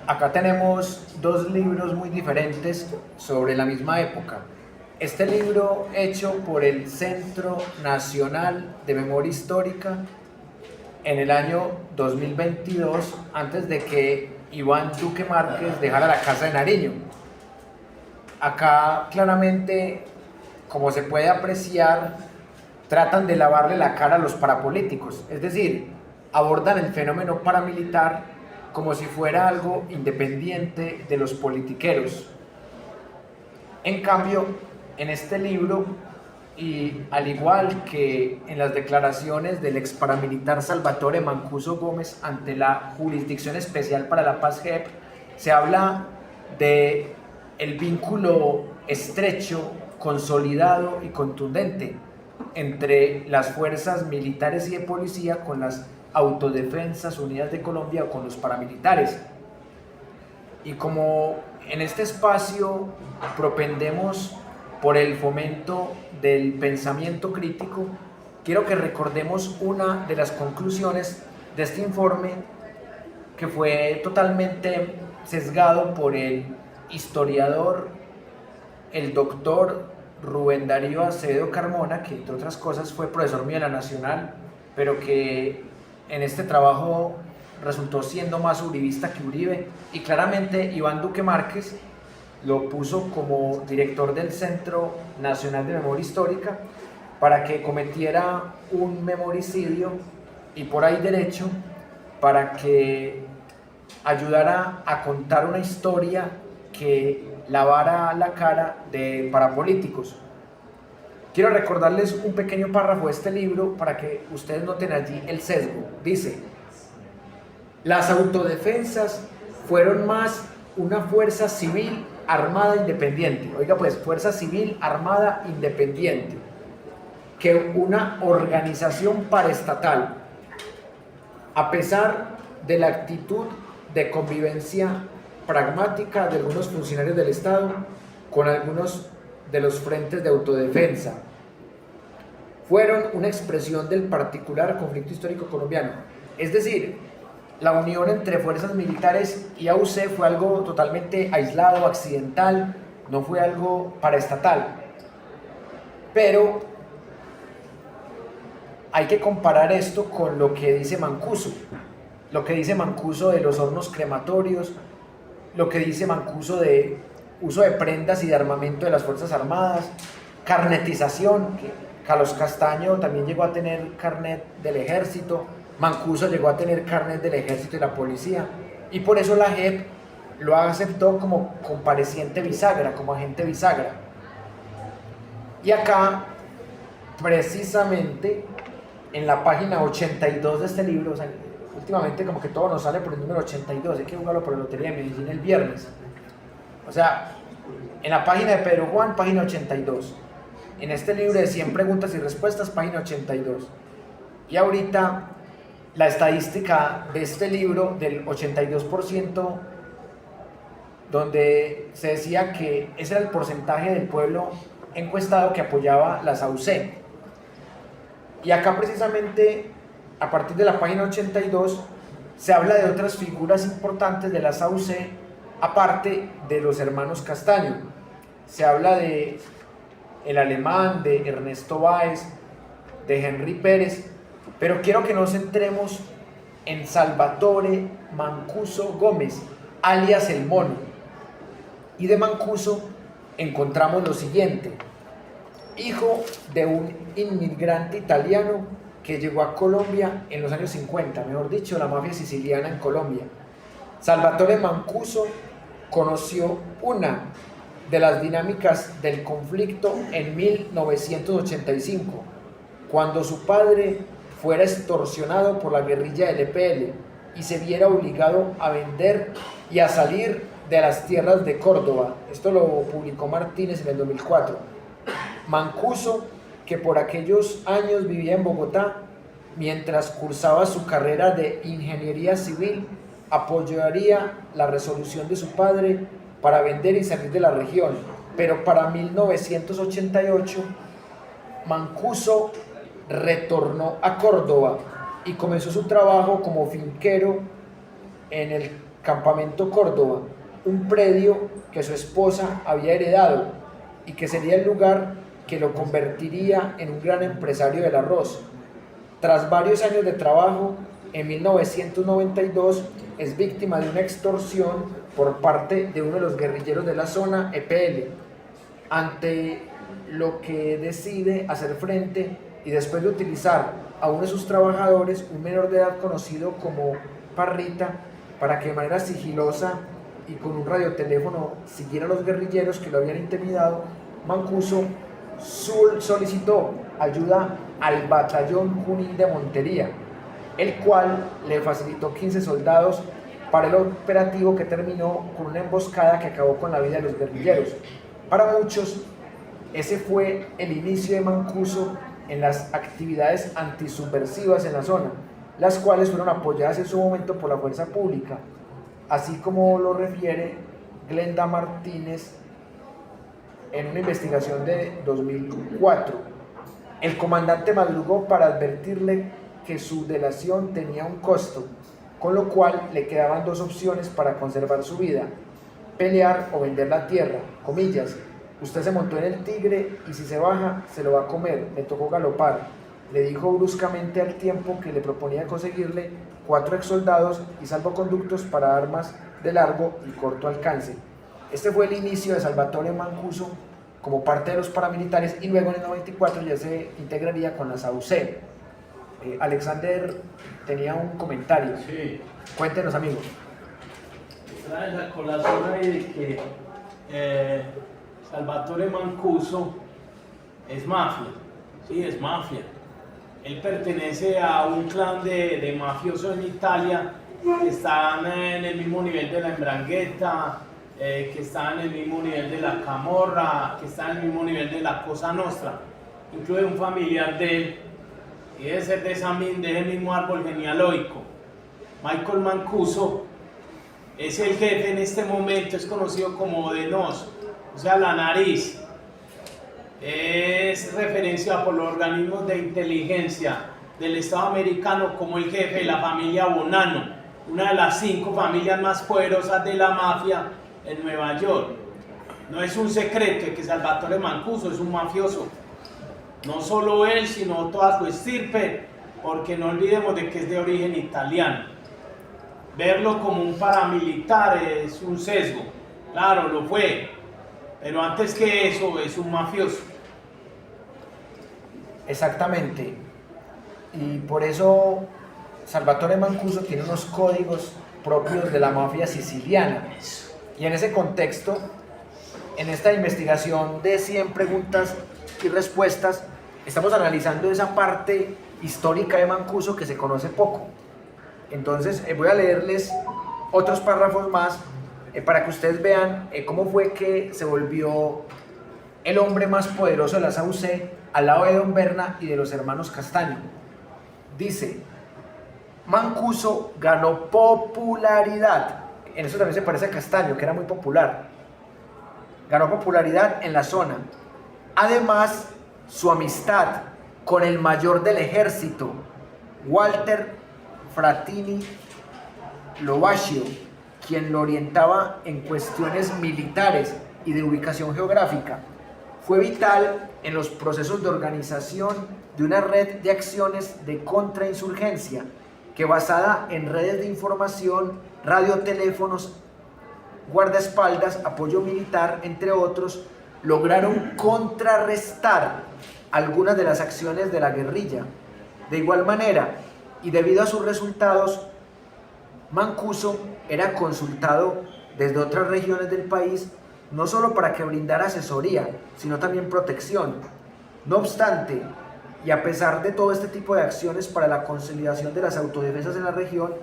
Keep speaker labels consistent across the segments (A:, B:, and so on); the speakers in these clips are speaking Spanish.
A: Acá tenemos dos libros muy diferentes sobre la misma época. Este libro hecho por el Centro Nacional de Memoria Histórica en el año 2022, antes de que Iván Duque Márquez dejara la Casa de Nariño. Acá claramente, como se puede apreciar, tratan de lavarle la cara a los parapolíticos, es decir, abordan el fenómeno paramilitar como si fuera algo independiente de los politiqueros. En cambio, en este libro, y al igual que en las declaraciones del ex paramilitar Salvatore Mancuso Gómez ante la Jurisdicción Especial para la Paz JEP, se habla de el vínculo estrecho, consolidado y contundente entre las fuerzas militares y de policía con las Autodefensas Unidas de Colombia o con los paramilitares. Y como en este espacio propendemos por el fomento del pensamiento crítico, quiero que recordemos una de las conclusiones de este informe que fue totalmente sesgado por el historiador, el doctor Rubén Darío Acevedo Carmona, que entre otras cosas fue profesor mío de la Nacional, pero que en este trabajo resultó siendo más uribista que Uribe, y claramente Iván Duque Márquez lo puso como director del Centro Nacional de Memoria Histórica para que cometiera un memoricidio y por ahí derecho para que ayudara a contar una historia que lavara la cara de parapolíticos. Quiero recordarles un pequeño párrafo de este libro para que ustedes noten allí el sesgo. Dice: las autodefensas fueron más una fuerza civil armada independiente, oiga pues, fuerza civil armada independiente, que una organización paraestatal, a pesar de la actitud de convivencia pragmática de algunos funcionarios del Estado con algunos de los frentes de autodefensa. Fueron una expresión del particular conflicto histórico colombiano. Es decir, la unión entre fuerzas militares y AUC fue algo totalmente aislado, accidental, no fue algo paraestatal. Pero hay que comparar esto con lo que dice Mancuso. Lo que dice Mancuso de los hornos crematorios, lo que dice Mancuso de uso de prendas y de armamento de las Fuerzas Armadas, carnetización, que Carlos Castaño también llegó a tener carnet del ejército, Mancuso llegó a tener carnet del ejército y la policía, y por eso la JEP lo aceptó como compareciente bisagra, como agente bisagra. Y acá, precisamente, en la página 82 de este libro, o sea, últimamente como que todo nos sale por el número 82, hay que jugarlo por la Lotería de Medellín el viernes. O sea, en la página de Pedro Juan, página 82. En este libro de 100 preguntas y respuestas, página 82. Y ahorita, la estadística de este libro del 82%, donde se decía que ese era el porcentaje del pueblo encuestado que apoyaba las AUC. Y acá precisamente, a partir de la página 82, se habla de otras figuras importantes de las AUC, aparte de los hermanos Castaño. Se habla de el Alemán, de Ernesto Báez, de Henry Pérez, pero quiero que nos centremos en Salvatore Mancuso Gómez, alias El Mono. Y de Mancuso encontramos lo siguiente: hijo de un inmigrante italiano que llegó a Colombia en los años 50, mejor dicho, la mafia siciliana en Colombia. Salvatore Mancuso conoció una de las dinámicas del conflicto en 1985, cuando su padre fuera extorsionado por la guerrilla del EPL y se viera obligado a vender y a salir de las tierras de Córdoba. Esto lo publicó Martínez en el 2004. Mancuso, que por aquellos años vivía en Bogotá, mientras cursaba su carrera de ingeniería civil, apoyaría la resolución de su padre para vender y salir de la región. Pero para 1988, Mancuso retornó a Córdoba y comenzó su trabajo como finquero en el campamento Córdoba un predio que su esposa había heredado y que sería el lugar que lo convertiría en un gran empresario del arroz. Tras varios años de trabajo, en 1992 es víctima de una extorsión por parte de uno de los guerrilleros de la zona, EPL, ante lo que decide hacer frente y después de utilizar a uno de sus trabajadores, un menor de edad conocido como Parrita, para que de manera sigilosa y con un radioteléfono siguiera a los guerrilleros que lo habían intimidado. Mancuso solicitó ayuda al batallón Junín de Montería, el cual le facilitó 15 soldados para el operativo que terminó con una emboscada que acabó con la vida de los guerrilleros. Para muchos, ese fue el inicio de Mancuso en las actividades antisubversivas en la zona, las cuales fueron apoyadas en su momento por la fuerza pública, así como lo refiere Glenda Martínez en una investigación de 2004. El comandante madrugó para advertirle que su delación tenía un costo, con lo cual le quedaban dos opciones para conservar su vida: pelear o vender la tierra, comillas. Usted se montó en el tigre y si se baja, se lo va a comer, me tocó galopar, le dijo bruscamente al tiempo que le proponía conseguirle 4 exsoldados y salvoconductos para armas de largo y corto alcance. Este fue el inicio de Salvatore Mancuso como parte de los paramilitares y luego en el 94 ya se integraría con la SAUC. Alexander tenía un comentario.
B: Sí.
A: Cuéntenos, amigo.
B: Trae la colación ahí de que Salvatore Mancuso es mafia. Sí, es mafia. Él pertenece a un clan de mafiosos en Italia que están en el mismo nivel de la 'Ndrangheta, que están en el mismo nivel de la Camorra, que están en el mismo nivel de la Cosa Nostra. Incluye un familiar de él, y debe ser de ese mismo árbol genealógico. Michael Mancuso es el jefe en este momento, es conocido como De Nos, o sea, la nariz. Es referenciado por los organismos de inteligencia del Estado americano como el jefe de la familia Bonanno, una de las 5 familias más poderosas de la mafia en Nueva York. No es un secreto que Salvatore Mancuso es un mafioso, no solo él, sino toda su estirpe, porque no olvidemos de que es de origen italiano. Verlo como un paramilitar es un sesgo, claro, lo fue, pero antes que eso es un mafioso.
A: Exactamente, y por eso Salvatore Mancuso tiene unos códigos propios de la mafia siciliana. Y en ese contexto, en esta investigación de 100 preguntas y respuestas, estamos analizando esa parte histórica de Mancuso que se conoce poco. Entonces voy a leerles otros párrafos más para que ustedes vean cómo fue que se volvió el hombre más poderoso de la SAUC al lado de Don Berna y de los hermanos Castaño. Dice: Mancuso ganó popularidad. En eso también se parece a Castaño, que era muy popular. Ganó popularidad en la zona. Además, su amistad con el mayor del ejército, Walter Fratini Lobachio, quien lo orientaba en cuestiones militares y de ubicación geográfica, fue vital en los procesos de organización de una red de acciones de contrainsurgencia que, basada en redes de información, radioteléfonos, guardaespaldas, apoyo militar, entre otros, lograron contrarrestar algunas de las acciones de la guerrilla. De igual manera, y debido a sus resultados, Mancuso era consultado desde otras regiones del país, no solo para que brindara asesoría, sino también protección. No obstante, y a pesar de todo este tipo de acciones para la consolidación de las autodefensas en la región,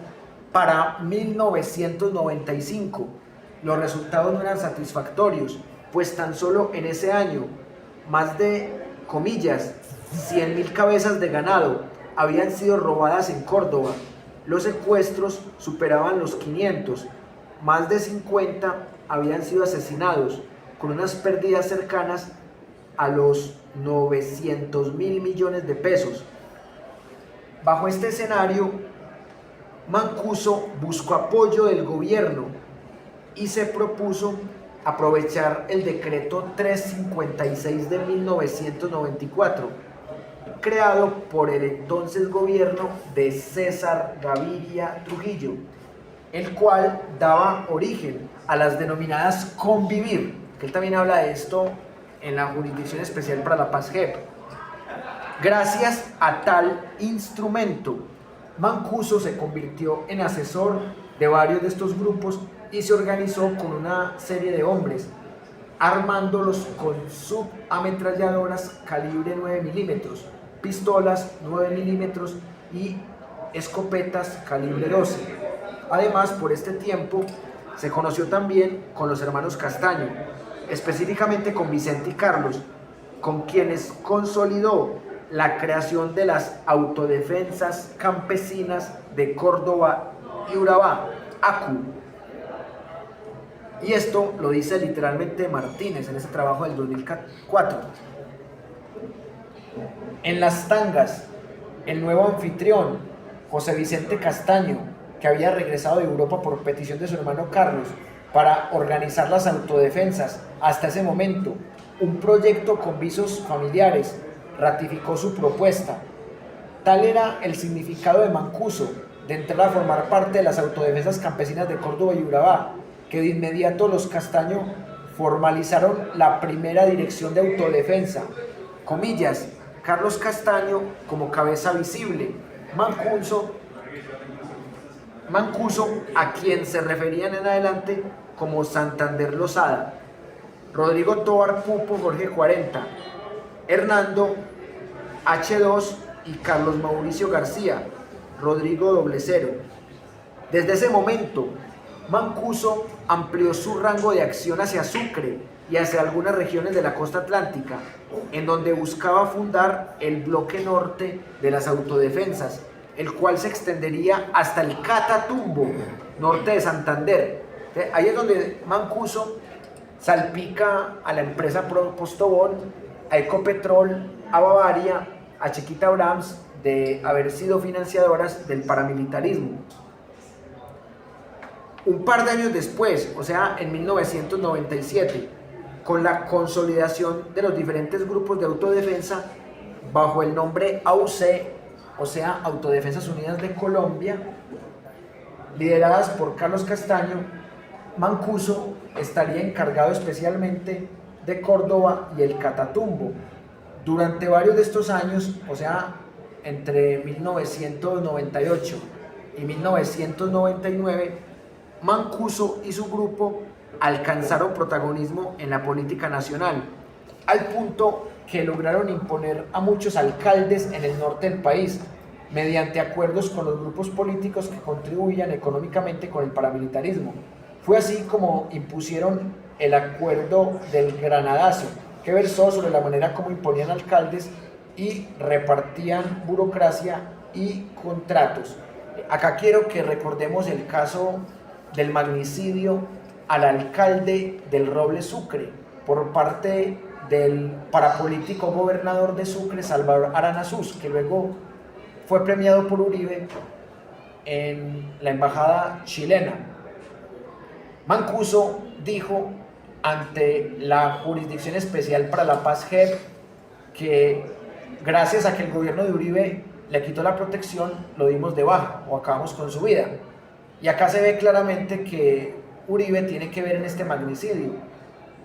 A: para 1995 los resultados no eran satisfactorios, pues tan solo en ese año más de, comillas, 100.000 cabezas de ganado habían sido robadas en Córdoba. Los secuestros superaban los 500, más de 50 habían sido asesinados, con unas pérdidas cercanas a los 900.000 millones de pesos. Bajo este escenario, Mancuso buscó apoyo del gobierno y se propuso aprovechar el decreto 356 de 1994, creado por el entonces gobierno de César Gaviria Trujillo, el cual daba origen a las denominadas convivir, que él también habla de esto en la Jurisdicción Especial para la Paz JEP. Gracias a tal instrumento, Mancuso se convirtió en asesor de varios de estos grupos y se organizó con una serie de hombres, armándolos con subametralladoras calibre 9 milímetros, pistolas 9 milímetros y escopetas calibre 12. Además, por este tiempo se conoció también con los hermanos Castaño, específicamente con Vicente y Carlos, con quienes consolidó la creación de las autodefensas campesinas de Córdoba y Urabá, ACU. Y esto lo dice literalmente Martínez en ese trabajo del 2004. En las tangas, el nuevo anfitrión, José Vicente Castaño, que había regresado de Europa por petición de su hermano Carlos para organizar las autodefensas, hasta ese momento un proyecto con visos familiares, ratificó su propuesta. Tal era el significado de Mancuso de entrar a formar parte de las autodefensas campesinas de Córdoba y Urabá, que de inmediato los Castaño formalizaron la primera dirección de autodefensa, comillas, Carlos Castaño como cabeza visible, Mancuso, a quien se referían en adelante como Santander Lozada, Rodrigo Tovar Pupo, Jorge 40, Hernando H2 y Carlos Mauricio García, Rodrigo 00. Desde ese momento, Mancuso amplió su rango de acción hacia Sucre y hacia algunas regiones de la costa atlántica, en donde buscaba fundar el bloque norte de las autodefensas, el cual se extendería hasta el Catatumbo, norte de Santander. Ahí es donde Mancuso salpica a la empresa Postobón, a Ecopetrol, a Bavaria, a Chiquita Brahms de haber sido financiadoras del paramilitarismo. Un par de años después, o sea, en 1997, con la consolidación de los diferentes grupos de autodefensa bajo el nombre AUC, o sea, Autodefensas Unidas de Colombia, lideradas por Carlos Castaño, Mancuso estaría encargado especialmente de Córdoba y el Catatumbo. Durante varios de estos años, o sea, entre 1998 y 1999, Mancuso y su grupo alcanzaron protagonismo en la política nacional, al punto que lograron imponer a muchos alcaldes en el norte del país, mediante acuerdos con los grupos políticos que contribuían económicamente con el paramilitarismo. Fue así como impusieron el acuerdo del Granadazo, que versó sobre la manera como imponían alcaldes y repartían burocracia y contratos. Acá quiero que recordemos el caso del magnicidio al alcalde del Roble Sucre por parte del parapolítico gobernador de Sucre, Salvador Aranazús, que luego fue premiado por Uribe en la embajada chilena. Mancuso dijo ante la Jurisdicción Especial para la Paz JEP que gracias a que el gobierno de Uribe le quitó la protección, lo dimos de baja o acabamos con su vida. Y acá se ve claramente que Uribe tiene que ver en este magnicidio.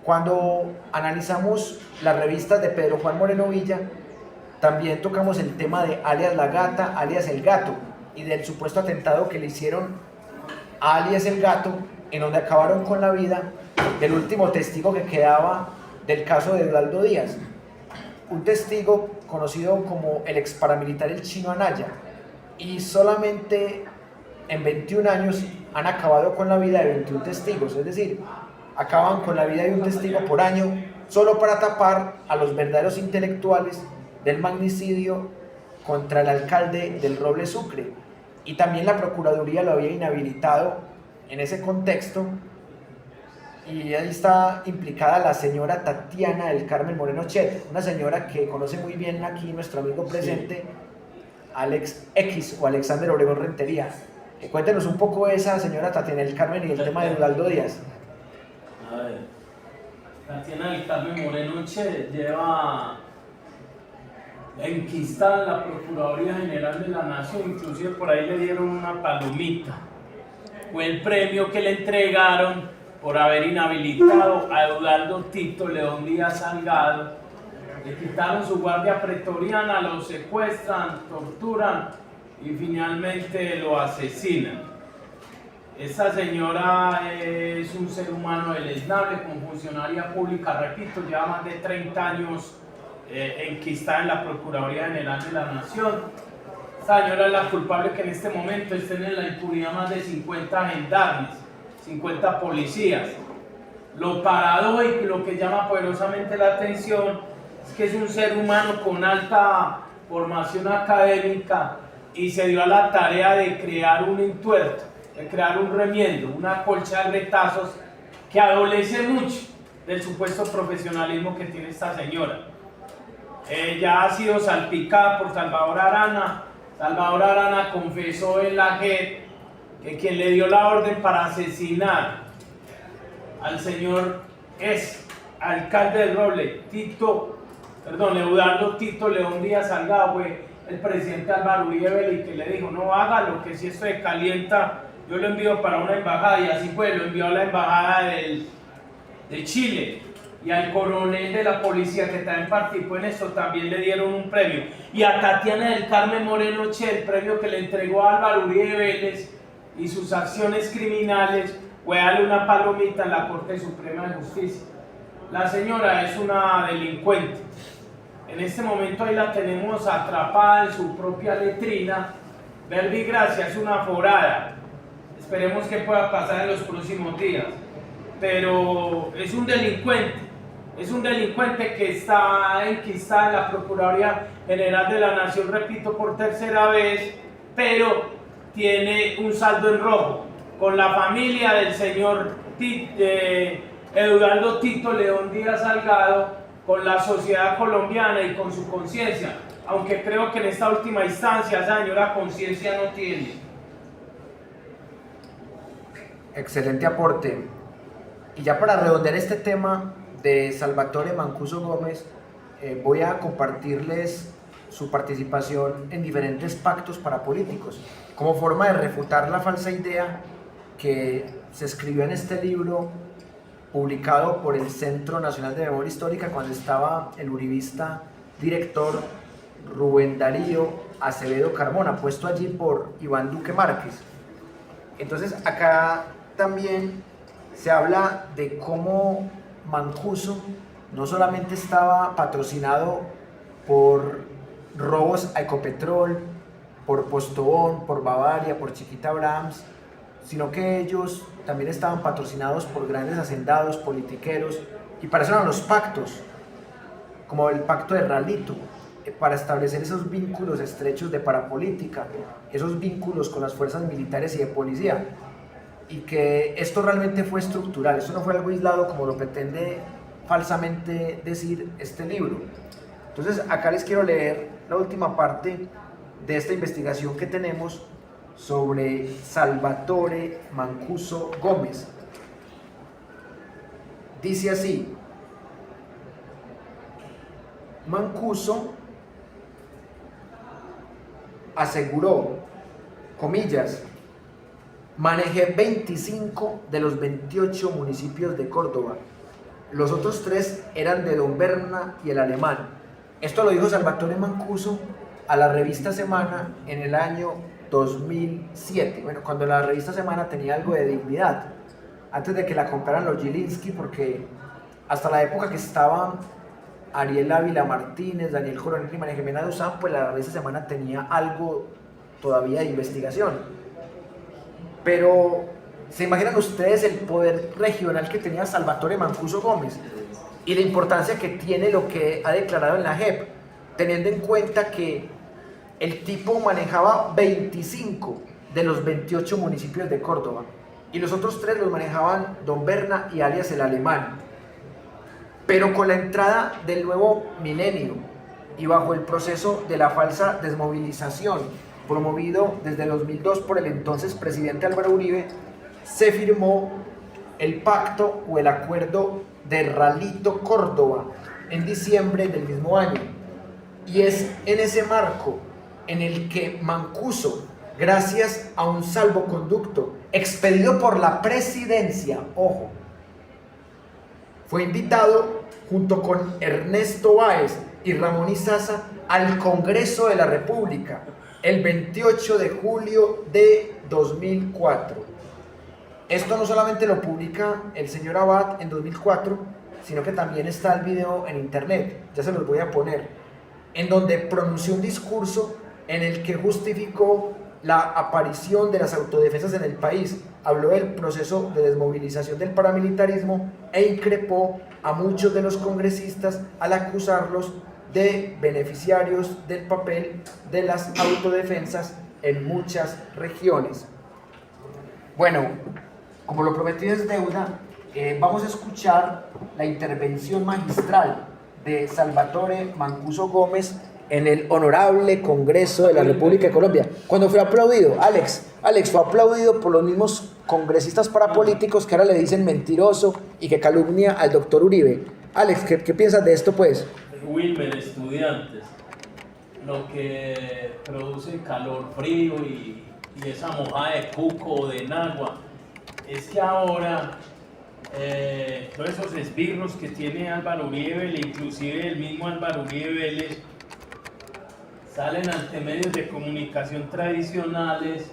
A: Cuando analizamos las revistas de Pedro Juan Moreno Villa, también tocamos el tema de alias La Gata, alias El Gato, y del supuesto atentado que le hicieron a alias El Gato, en donde acabaron con la vida del último testigo que quedaba del caso de Eduardo Díaz, un testigo conocido como el ex paramilitar el Chino Anaya, y solamente en 21 años han acabado con la vida de 21 testigos, es decir, acaban con la vida de un testigo por año solo para tapar a los verdaderos intelectuales del magnicidio contra el alcalde del Roble Sucre. Y también la Procuraduría lo había inhabilitado en ese contexto, y ahí está implicada la señora Tatiana del Carmen Moreno Chet, una señora que conoce muy bien aquí nuestro amigo presente, sí, Alex X o Alexander Obregón Rentería. Cuéntenos un poco esa señora Tatiana del Carmen y el tema de Eudaldo Díaz.
B: A ver, Tatiana del Carmen Moreno Che lleva enquistada en la Procuraduría General de la Nación, inclusive por ahí le dieron una palomita. Fue el premio que le entregaron por haber inhabilitado a Eudaldo Tito León Díaz Salgado. Le quitaron su guardia pretoriana, lo secuestran, torturan y finalmente lo asesinan. Esta señora es un ser humano deleznable, como funcionaria pública, repito, lleva más de 30 años enquistada en la Procuraduría General de la Nación. Esta señora es la culpable que en este momento estén en la impunidad más de 50 gendarmes, 50 policías. Lo paradójico y lo que llama poderosamente la atención es que es un ser humano con alta formación académica y se dio a la tarea de crear un entuerto, de crear un remiendo, una colcha de retazos que adolece mucho del supuesto profesionalismo que tiene esta señora. Ella ha sido salpicada por Salvador Arana. Salvador Arana confesó en la JEP que quien le dio la orden para asesinar al señor alcalde del Roble, Eudaldo Tito León Díaz Salgado, fue el presidente Álvaro Uribe Vélez, que le dijo: no haga lo que si esto se calienta, yo lo envío para una embajada, y así fue, lo envió a la embajada de Chile. Y al coronel de la policía que también participó en esto también le dieron un premio. Y a Tatiana del Carmen Moreno Che, el premio que le entregó a Álvaro Uribe Vélez y sus acciones criminales, fue darle una palomita en la Corte Suprema de Justicia. La señora es una delincuente. En este momento ahí la tenemos atrapada en su propia letrina. Verbigracia es una forada. Esperemos que pueda pasar en los próximos días. Pero es un delincuente. Es un delincuente que está enquistada en la Procuraduría General de la Nación, repito, por tercera vez, pero tiene un saldo en rojo con la familia del señor Eudaldo Tito León Díaz Salgado, con la sociedad colombiana y con su conciencia, aunque creo que en esta última instancia esa señora conciencia no tiene.
A: Excelente aporte. Y ya para redondear este tema de Salvatore Mancuso Gómez, voy a compartirles su participación en diferentes pactos parapolíticos, como forma de refutar la falsa idea que se escribió en este libro publicado por el Centro Nacional de Memoria Histórica cuando estaba el uribista director Rubén Darío Acevedo Carmona, puesto allí por Iván Duque Márquez. Entonces acá también se habla de cómo Mancuso no solamente estaba patrocinado por robos a Ecopetrol, por Postobón, por Bavaria, por Chiquita Brahms, sino que ellos también estaban patrocinados por grandes hacendados, politiqueros, y para eso eran los pactos, como el pacto de Ralito, para establecer esos vínculos estrechos de parapolítica, esos vínculos con las fuerzas militares y de policía, y que esto realmente fue estructural, esto no fue algo aislado como lo pretende falsamente decir este libro. Entonces acá les quiero leer la última parte de esta investigación que tenemos sobre Salvatore Mancuso Gómez. Dice así: Mancuso aseguró, comillas, manejé 25 de los 28 municipios de Córdoba. Los otros 3 eran de Don Berna y el Alemán. Esto lo dijo Salvatore Mancuso a la revista Semana en el año 2007. Bueno, cuando la revista Semana tenía algo de dignidad, antes de que la compraran los Gilinski, porque hasta la época que estaban Ariel Ávila Martínez, Daniel Coronel y María Jimena Duzán, pues la revista Semana tenía algo todavía de investigación. Pero ¿se imaginan ustedes el poder regional que tenía Salvatore Mancuso Gómez y la importancia que tiene lo que ha declarado en la JEP, teniendo en cuenta que el tipo manejaba 25 de los 28 municipios de Córdoba y los otros 3 los manejaban Don Berna y alias el Alemán? Pero con la entrada del nuevo milenio y bajo el proceso de la falsa desmovilización promovido desde 2002 por el entonces presidente Álvaro Uribe, se firmó el pacto o el acuerdo de Ralito Córdoba en diciembre del mismo año. Y es en ese marco en el que Mancuso, gracias a un salvoconducto expedido por la presidencia, ojo, fue invitado junto con Ernesto Báez y Ramón Izaza al Congreso de la República el 28 de julio de 2004. Esto no solamente lo publica el señor Abad en 2004, sino que también está el video en internet, ya se los voy a poner, en donde pronunció un discurso en el que justificó la aparición de las autodefensas en el país, habló del proceso de desmovilización del paramilitarismo e increpó a muchos de los congresistas al acusarlos de beneficiarios del papel de las autodefensas en muchas regiones. Bueno, como lo prometido es deuda, vamos a escuchar la intervención magistral de Salvatore Mancuso Gómez en el Honorable Congreso de la República de Colombia, cuando fue aplaudido. Alex, fue aplaudido por los mismos congresistas parapolíticos que ahora le dicen mentiroso y que calumnia al doctor Uribe. Alex, ¿qué piensas de esto, pues?
B: Wilmer, estudiantes, lo que produce calor, frío y esa mojada de cuco o de nagua, es que ahora todos esos esbirros que tiene Álvaro Uribe, inclusive el mismo Álvaro Uribe Vélez, salen ante medios de comunicación tradicionales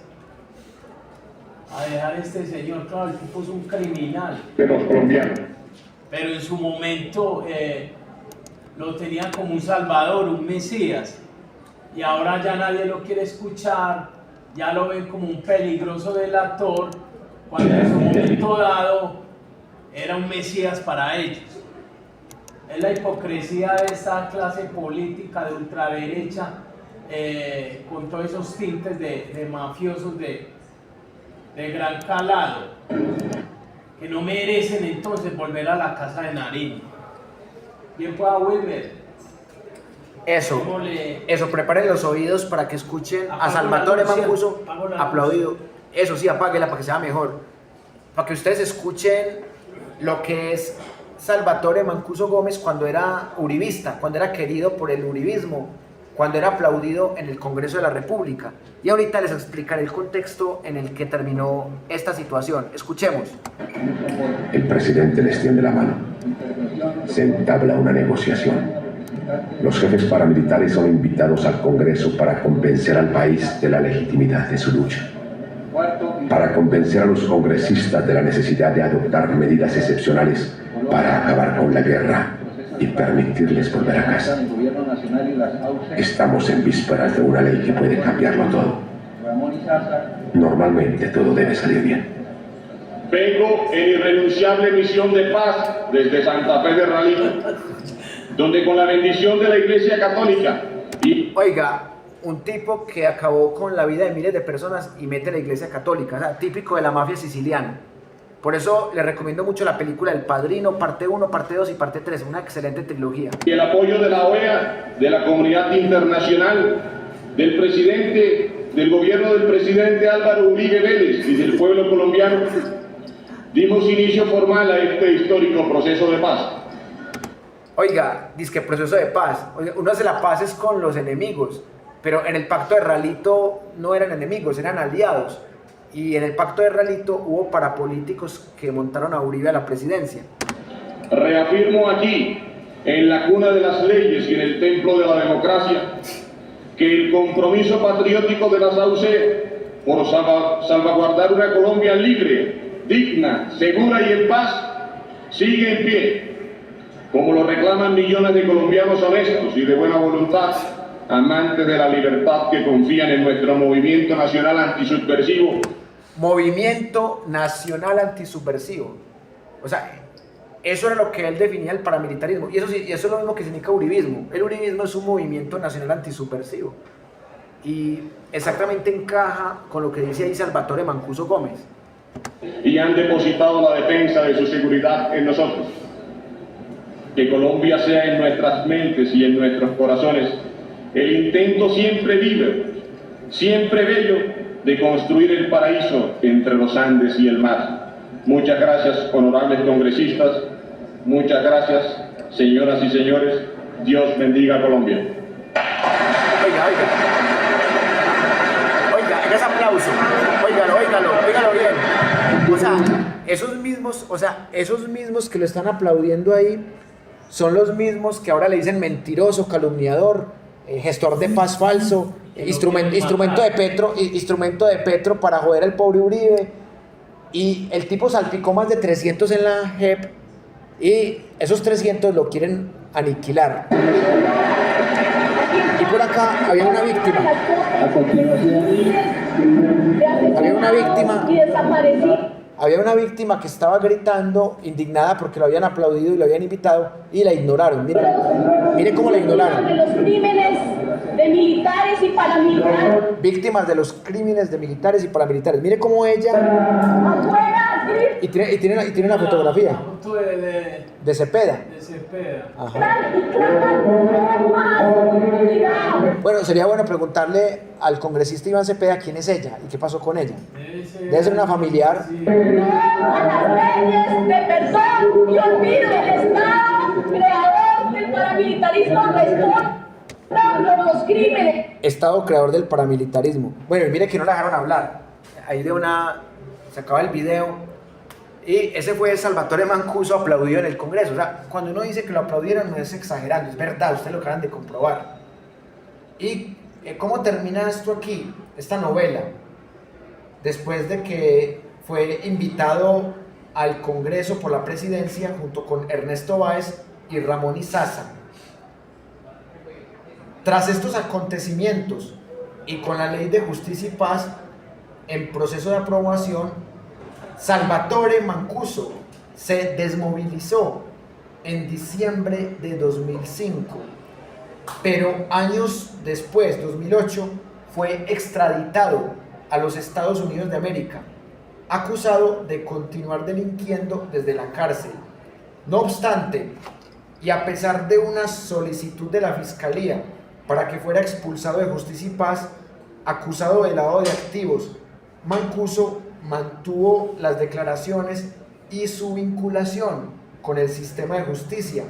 B: a dejar a este señor, claro, el tipo es un criminal.
C: De los colombianos.
B: Pero en su momento lo tenían como un salvador, un mesías, y ahora ya nadie lo quiere escuchar, ya lo ven como un peligroso delator, cuando en su momento dado era un mesías para ellos. Es la hipocresía de esta clase política de ultraderecha, con todos esos tintes de mafiosos de gran calado, que no merecen entonces volver a la casa de Nariño. Bien pueda Wilmer.
A: Eso, preparen los oídos para que escuchen a Salvatore Mancuso aplaudido. Eso sí, apáguela para que sea mejor. Para que ustedes escuchen lo que es Salvatore Mancuso Gómez cuando era uribista, cuando era querido por el uribismo, cuando era aplaudido en el Congreso de la República. Y ahorita les explicaré el contexto en el que terminó esta situación. Escuchemos.
C: El presidente les tiende la mano. Se entabla una negociación. Los jefes paramilitares son invitados al Congreso para convencer al país de la legitimidad de su lucha. Para convencer a los congresistas de la necesidad de adoptar medidas excepcionales para acabar con la guerra y permitirles volver a casa. Estamos en vísperas de una ley que puede cambiarlo todo. Normalmente todo debe salir bien.
D: Vengo en irrenunciable misión de paz desde Santa Fe de Ralito, donde con la bendición de la Iglesia Católica y...
A: Oiga, un tipo que acabó con la vida de miles de personas y mete a la Iglesia Católica, o sea, típico de la mafia siciliana. Por eso les recomiendo mucho la película El Padrino, parte 1, parte 2 y parte 3, una excelente trilogía.
D: Y el apoyo de la OEA, de la comunidad internacional, del presidente, del gobierno del presidente Álvaro Uribe Vélez y del pueblo colombiano, dimos inicio formal a este histórico proceso de paz.
A: Oiga, dizque proceso de paz. Oiga, uno hace la paz es con los enemigos, pero en el pacto de Ralito no eran enemigos, eran aliados. Y en el pacto de Ralito hubo parapolíticos que montaron a Uribe a la presidencia.
D: Reafirmo aquí, en la cuna de las leyes y en el templo de la democracia, que el compromiso patriótico de la SAUCE por salvaguardar una Colombia libre, digna, segura y en paz, sigue en pie, como lo reclaman millones de colombianos honestos y de buena voluntad, amantes de la libertad que confían en nuestro movimiento nacional antisubversivo.
A: Movimiento Nacional Antisubversivo. O sea, eso era lo que él definía el paramilitarismo. Y eso es lo mismo que significa uribismo. El uribismo es un movimiento nacional antisubversivo. Y exactamente encaja con lo que dice ahí Salvatore Mancuso Gómez.
D: Y han depositado la defensa de su seguridad en nosotros. Que Colombia sea en nuestras mentes y en nuestros corazones el intento siempre libre siempre bello, de construir el paraíso entre los Andes y el mar. Muchas gracias, honorables congresistas. Muchas gracias, señoras y señores. Dios bendiga a Colombia.
A: Oiga, ese aplauso. Óigalo bien. Esos mismos que lo están aplaudiendo ahí son los mismos que ahora le dicen mentiroso, calumniador, gestor de paz falso, instrumento de Petro para joder al pobre Uribe. Y el tipo salpicó más de 300 en la JEP y esos 300 lo quieren aniquilar. Y por acá había una víctima. Había una víctima que estaba gritando, indignada porque lo habían aplaudido y lo habían invitado y la ignoraron. Mire cómo la ignoraron.
E: De los crímenes de militares y paramilitares.
A: Víctimas de los crímenes de militares y paramilitares. Mire cómo ella. Y tiene una fotografía.
B: Una foto
A: De Cepeda.
B: de Cepeda.
A: Ajá. Bueno, sería bueno preguntarle al congresista Iván Cepeda quién es ella y qué pasó con ella. Debe ser una familiar.
B: Sí.
E: A las leyes de perdón y olvido del Estado creador del paramilitarismo responde por los crímenes.
A: Estado creador del paramilitarismo. Bueno, y mire que no la dejaron hablar. Ahí se acaba el video. Y ese fue Salvatore Mancuso aplaudido en el Congreso. O sea, cuando uno dice que lo aplaudieron no es exagerando, es verdad, ustedes lo acaban de comprobar. ¿Y cómo termina esto aquí? Esta novela, después de que fue invitado al Congreso por la presidencia junto con Ernesto Báez y Ramón Izaza. Tras estos acontecimientos y con la Ley de Justicia y Paz en proceso de aprobación, Salvatore Mancuso se desmovilizó en diciembre de 2005, pero años después, 2008, fue extraditado a los Estados Unidos de América, acusado de continuar delinquiendo desde la cárcel. No obstante, y a pesar de una solicitud de la Fiscalía para que fuera expulsado de Justicia y Paz, acusado de lavado de activos, Mancuso mantuvo las declaraciones y su vinculación con el sistema de justicia,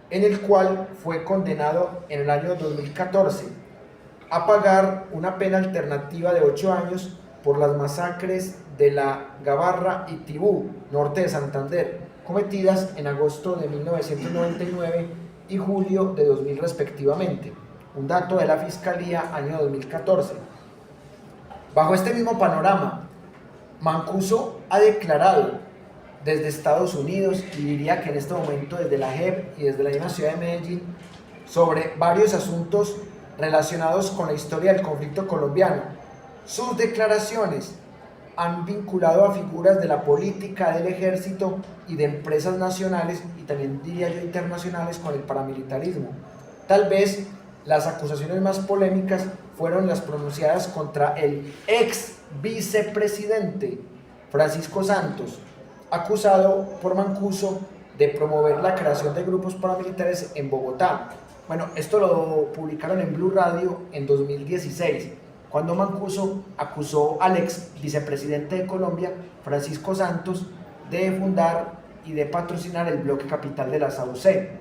A: en el cual fue condenado en el año 2014 a pagar una pena alternativa de 8 años por las masacres de La Gabarra y Tibú, norte de Santander, cometidas en agosto de 1999 y julio de 2000 respectivamente. Un dato de la Fiscalía, año 2014. Bajo este mismo panorama, Mancuso ha declarado desde Estados Unidos, y diría que en este momento desde la JEP y desde la misma ciudad de Medellín, sobre varios asuntos relacionados con la historia del conflicto colombiano. Sus declaraciones han vinculado a figuras de la política, del ejército y de empresas nacionales y también diría yo internacionales con el paramilitarismo. Tal vez las acusaciones más polémicas fueron las pronunciadas contra el ex vicepresidente Francisco Santos, acusado por Mancuso de promover la creación de grupos paramilitares en Bogotá. Bueno, esto lo publicaron en Blue Radio en 2016, cuando Mancuso acusó al ex vicepresidente de Colombia, Francisco Santos, de fundar y de patrocinar el bloque capital de la SAUC.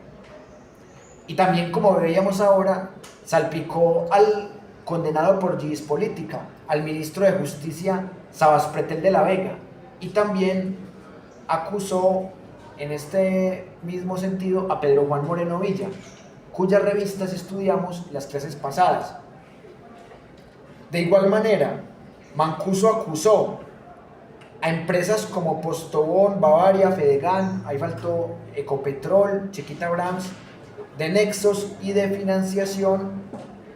A: Y también, como veíamos ahora, salpicó al condenado por Gis Política, al ministro de Justicia Sabas Pretel de la Vega, y también acusó en este mismo sentido a Pedro Juan Moreno Villa, cuyas revistas estudiamos las clases pasadas. De igual manera, Mancuso acusó a empresas como Postobón, Bavaria, Fedegan, ahí faltó Ecopetrol, Chiquita Brahms, de nexos y de financiación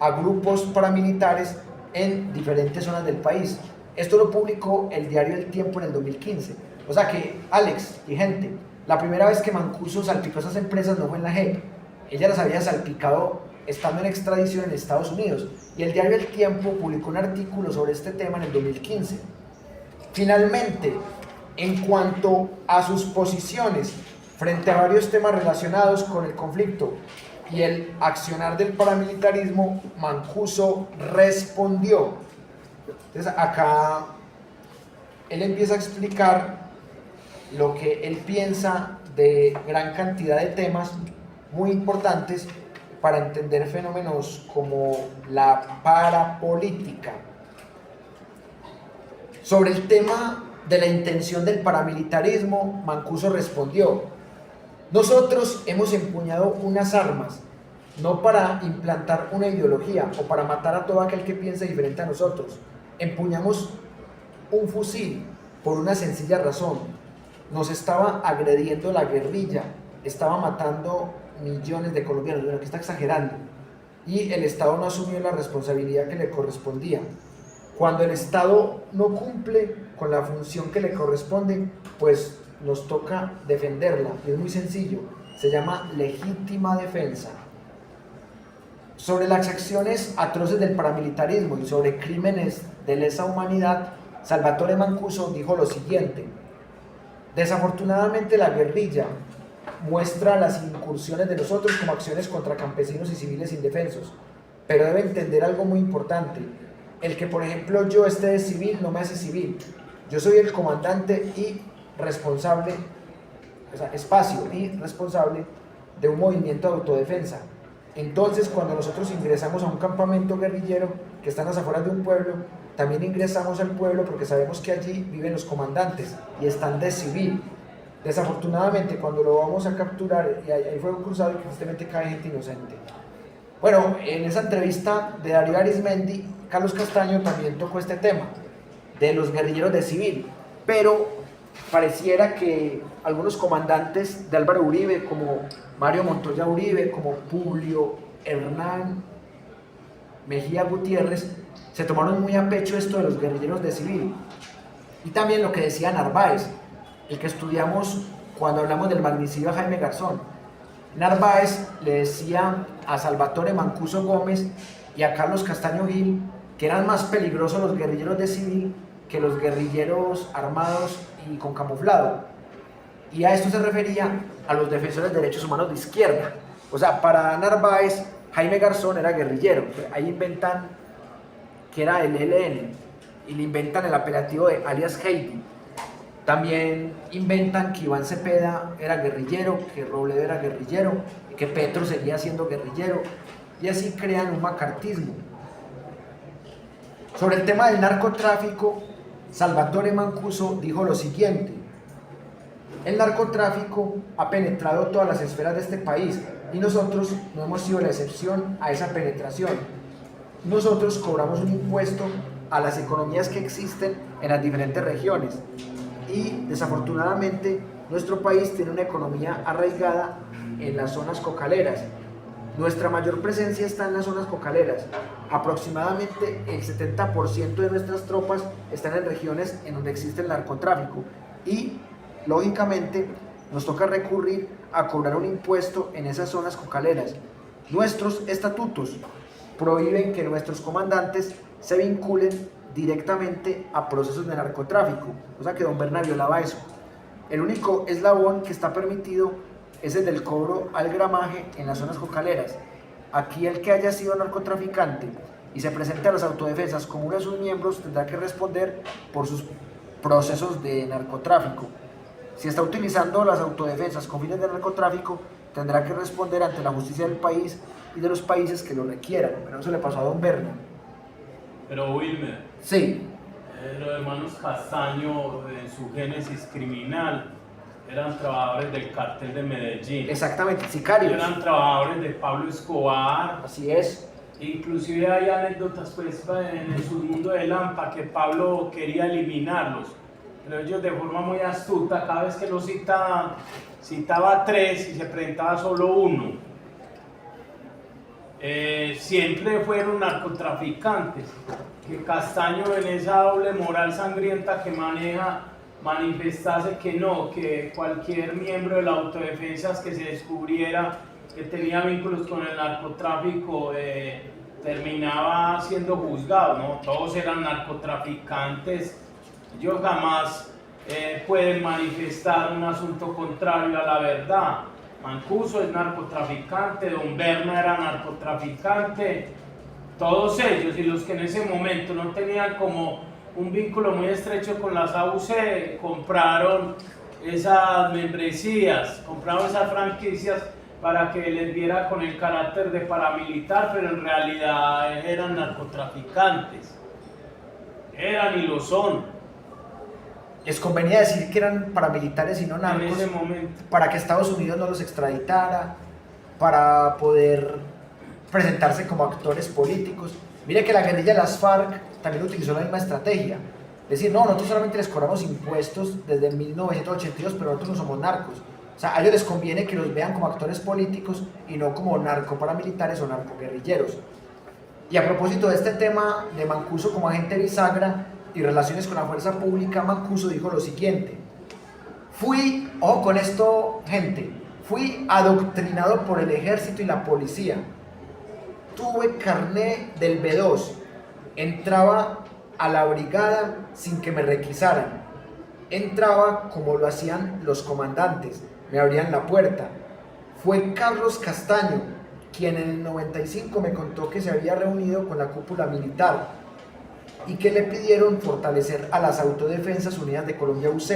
A: a grupos paramilitares en diferentes zonas del país. Esto lo publicó el diario El Tiempo en el 2015. O sea que, Alex y gente, la primera vez que Mancuso salpicó esas empresas no fue en la JEP. Ella las había salpicado estando en extradición en Estados Unidos. Y el diario El Tiempo publicó un artículo sobre este tema en el 2015. Finalmente, en cuanto a sus posiciones frente a varios temas relacionados con el conflicto y el accionar del paramilitarismo, Mancuso respondió Entonces acá él empieza a explicar lo que él piensa de gran cantidad de temas muy importantes para entender fenómenos como la parapolítica. Sobre el tema de la intención del paramilitarismo, Mancuso respondió: nosotros hemos empuñado unas armas, no para implantar una ideología o para matar a todo aquel que piense diferente a nosotros. Empuñamos un fusil por una sencilla razón: nos estaba agrediendo la guerrilla, estaba matando millones de colombianos. Bueno, aquí está exagerando, y el Estado no asumió la responsabilidad que le correspondía. Cuando el Estado no cumple con la función que le corresponde, pues nos toca defenderla, y es muy sencillo, se llama legítima defensa. Sobre las acciones atroces del paramilitarismo y sobre crímenes de lesa humanidad, Salvatore Mancuso dijo lo siguiente: desafortunadamente la guerrilla muestra las incursiones de nosotros como acciones contra campesinos y civiles indefensos, pero debe entender algo muy importante: el que por ejemplo yo esté de civil no me hace civil. Yo soy el comandante y responsable, espacio y responsable de un movimiento de autodefensa. Entonces, cuando nosotros ingresamos a un campamento guerrillero que está en las afueras de un pueblo, también ingresamos al pueblo porque sabemos que allí viven los comandantes y están de civil. Desafortunadamente, cuando lo vamos a capturar y hay fuego cruzado, tristemente cae gente inocente. Bueno, en esa entrevista de Darío Arizmendi, Carlos Castaño también tocó este tema de los guerrilleros de civil, pero pareciera que algunos comandantes de Álvaro Uribe, como Mario Montoya Uribe, como Publio Hernán Mejía Gutiérrez, se tomaron muy a pecho esto de los guerrilleros de civil. Y también lo que decía Narváez, el que estudiamos cuando hablamos del magnicidio a Jaime Garzón. Narváez le decía a Salvatore Mancuso Gómez y a Carlos Castaño Gil que eran más peligrosos los guerrilleros de civil que los guerrilleros armados y con camuflado. Y a esto se refería a los defensores de derechos humanos de izquierda. O sea, para Narváez, Jaime Garzón era guerrillero. Ahí inventan que era el ELN y le inventan el apelativo de alias Heidi. También inventan que Iván Cepeda era guerrillero, que Robledo era guerrillero, que Petro seguía siendo guerrillero, y así crean un macartismo. Sobre el tema del narcotráfico, Salvatore Mancuso dijo lo siguiente: el narcotráfico ha penetrado todas las esferas de este país y nosotros no hemos sido la excepción a esa penetración. Nosotros cobramos un impuesto a las economías que existen en las diferentes regiones y desafortunadamente nuestro país tiene una economía arraigada en las zonas cocaleras. Nuestra mayor presencia está en las zonas cocaleras. Aproximadamente el 70% de nuestras tropas están en regiones en donde existe el narcotráfico y, lógicamente, nos toca recurrir a cobrar un impuesto en esas zonas cocaleras. Nuestros estatutos prohíben que nuestros comandantes se vinculen directamente a procesos de narcotráfico, o sea que don Berna violaba eso. El único eslabón que está permitido es el del cobro al gramaje en las zonas cocaleras. Aquí el que haya sido narcotraficante y se presente a las autodefensas como uno de sus miembros tendrá que responder por sus procesos de narcotráfico. Si está utilizando las autodefensas con fines de narcotráfico, tendrá que responder ante la justicia del país y de los países que lo requieran. Pero eso le pasó a don Berna.
B: Pero Wilmer,
A: Sí.
B: Los hermanos Castaño, en su génesis criminal, eran trabajadores del cartel de Medellín.
A: Exactamente, sicarios.
B: Eran trabajadores de Pablo Escobar.
A: Así es.
B: Inclusive hay anécdotas pues, en el submundo de Lampa que Pablo quería eliminarlos. Pero ellos de forma muy astuta, cada vez que los citaba 3 y se presentaba solo 1. Siempre fueron narcotraficantes. Que Castaño, en esa doble moral sangrienta que maneja, manifestase que no, que cualquier miembro de la autodefensa que se descubriera que tenía vínculos con el narcotráfico terminaba siendo juzgado, ¿no? Todos eran narcotraficantes. Ellos jamás pueden manifestar un asunto contrario a la verdad. Mancuso es narcotraficante, don Berna era narcotraficante, todos ellos y los que en ese momento no tenían como un vínculo muy estrecho con las AUC, compraron esas membresías, compraron esas franquicias para que les diera con el carácter de paramilitar, pero en realidad eran narcotraficantes, eran y lo son.
A: Les convenía decir que eran paramilitares y no narcos,
B: En ese momento.
A: para que Estados Unidos no los extraditara, para poder presentarse como actores políticos. Mire que la guerrilla de las FARC también utilizó la misma estrategia. Es decir, no, nosotros solamente les cobramos impuestos desde 1982, pero nosotros no somos narcos. O sea, a ellos les conviene que los vean como actores políticos y no como narcoparamilitares o narcoguerrilleros. Y a propósito de este tema de Mancuso como agente bisagra y relaciones con la fuerza pública, Mancuso dijo lo siguiente: ojo con esto, gente, fui adoctrinado por el ejército y la policía, tuve carné del B2, entraba a la brigada sin que me requisaran, entraba como lo hacían los comandantes, me abrían la puerta. Fue Carlos Castaño quien en el 95 me contó que se había reunido con la cúpula militar y que le pidieron fortalecer a las Autodefensas Unidas de Colombia UC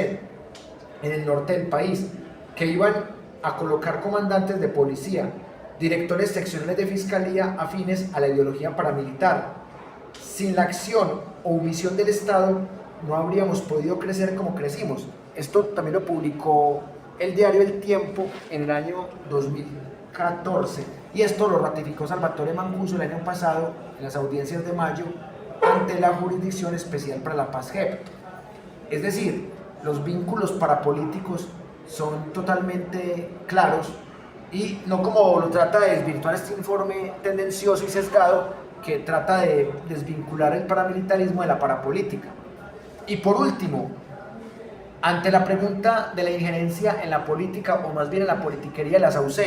A: en el norte del país, que iban a colocar comandantes de policía, directores seccionales de fiscalía afines a la ideología paramilitar. Sin la acción o omisión del Estado no habríamos podido crecer como crecimos. Esto también lo publicó el diario El Tiempo en el año 2014 y esto lo ratificó Salvatore Mancuso el año pasado en las audiencias de mayo ante la Jurisdicción Especial para la Paz JEP. Es decir, los vínculos parapolíticos son totalmente claros y no como lo trata de desvirtuar este informe tendencioso y sesgado que trata de desvincular el paramilitarismo de la parapolítica. Y por último, ante la pregunta de la injerencia en la política o más bien en la politiquería de las AUC,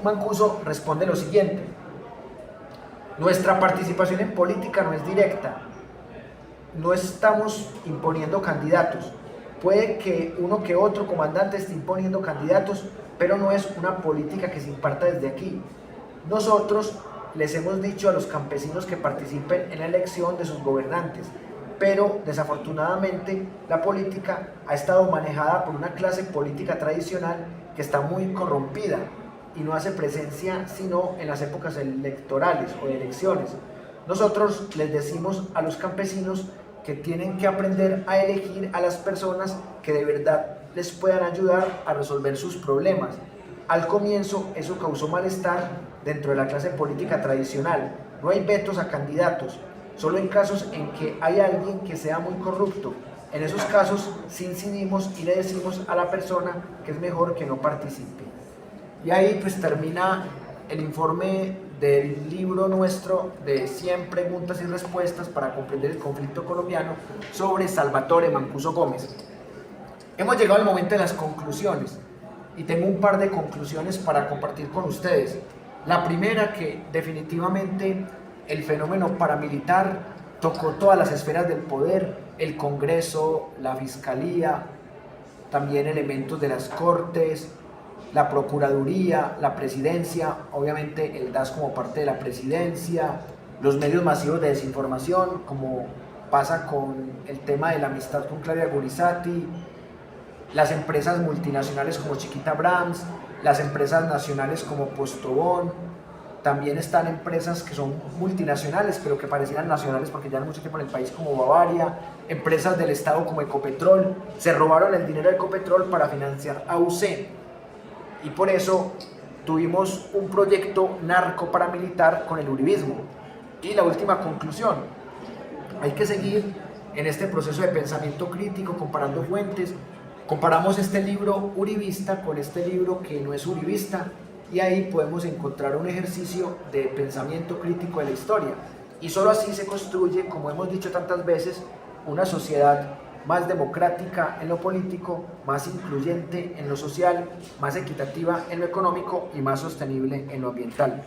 A: Mancuso responde lo siguiente: nuestra participación en política no es directa, no estamos imponiendo candidatos, puede que uno que otro comandante esté imponiendo candidatos, pero no es una política que se imparta desde aquí. Nosotros les hemos dicho a los campesinos que participen en la elección de sus gobernantes, pero desafortunadamente la política ha estado manejada por una clase política tradicional que está muy corrompida y no hace presencia sino en las épocas electorales o de elecciones. Nosotros les decimos a los campesinos que tienen que aprender a elegir a las personas que de verdad les puedan ayudar a resolver sus problemas. Al comienzo eso causó malestar dentro de la clase política tradicional. No hay vetos a candidatos, solo en casos en que hay alguien que sea muy corrupto. En esos casos sí incidimos y le decimos a la persona que es mejor que no participe. Y ahí pues termina el informe del libro nuestro de 100 preguntas y respuestas para comprender el conflicto colombiano sobre Salvatore Mancuso Gómez. Hemos llegado al momento de las conclusiones y tengo un par de conclusiones para compartir con ustedes. La primera, que definitivamente el fenómeno paramilitar tocó todas las esferas del poder, el Congreso, la Fiscalía, también elementos de las Cortes, la Procuraduría, la Presidencia, obviamente el DAS como parte de la Presidencia, los medios masivos de desinformación, como pasa con el tema de la amistad con Claudia Gorizati, las empresas multinacionales como Chiquita Brands, las empresas nacionales como Postobón, también están empresas que son multinacionales pero que parecían nacionales porque llevan mucho tiempo en el país como Bavaria, empresas del Estado como Ecopetrol, se robaron el dinero de Ecopetrol para financiar AUC y por eso tuvimos un proyecto narco-paramilitar con el uribismo. Y la última conclusión, hay que seguir en este proceso de pensamiento crítico comparando fuentes. Comparamos este libro uribista con este libro que no es uribista y ahí podemos encontrar un ejercicio de pensamiento crítico de la historia. Y solo así se construye, como hemos dicho tantas veces, una sociedad más democrática en lo político, más incluyente en lo social, más equitativa en lo económico y más sostenible en lo ambiental.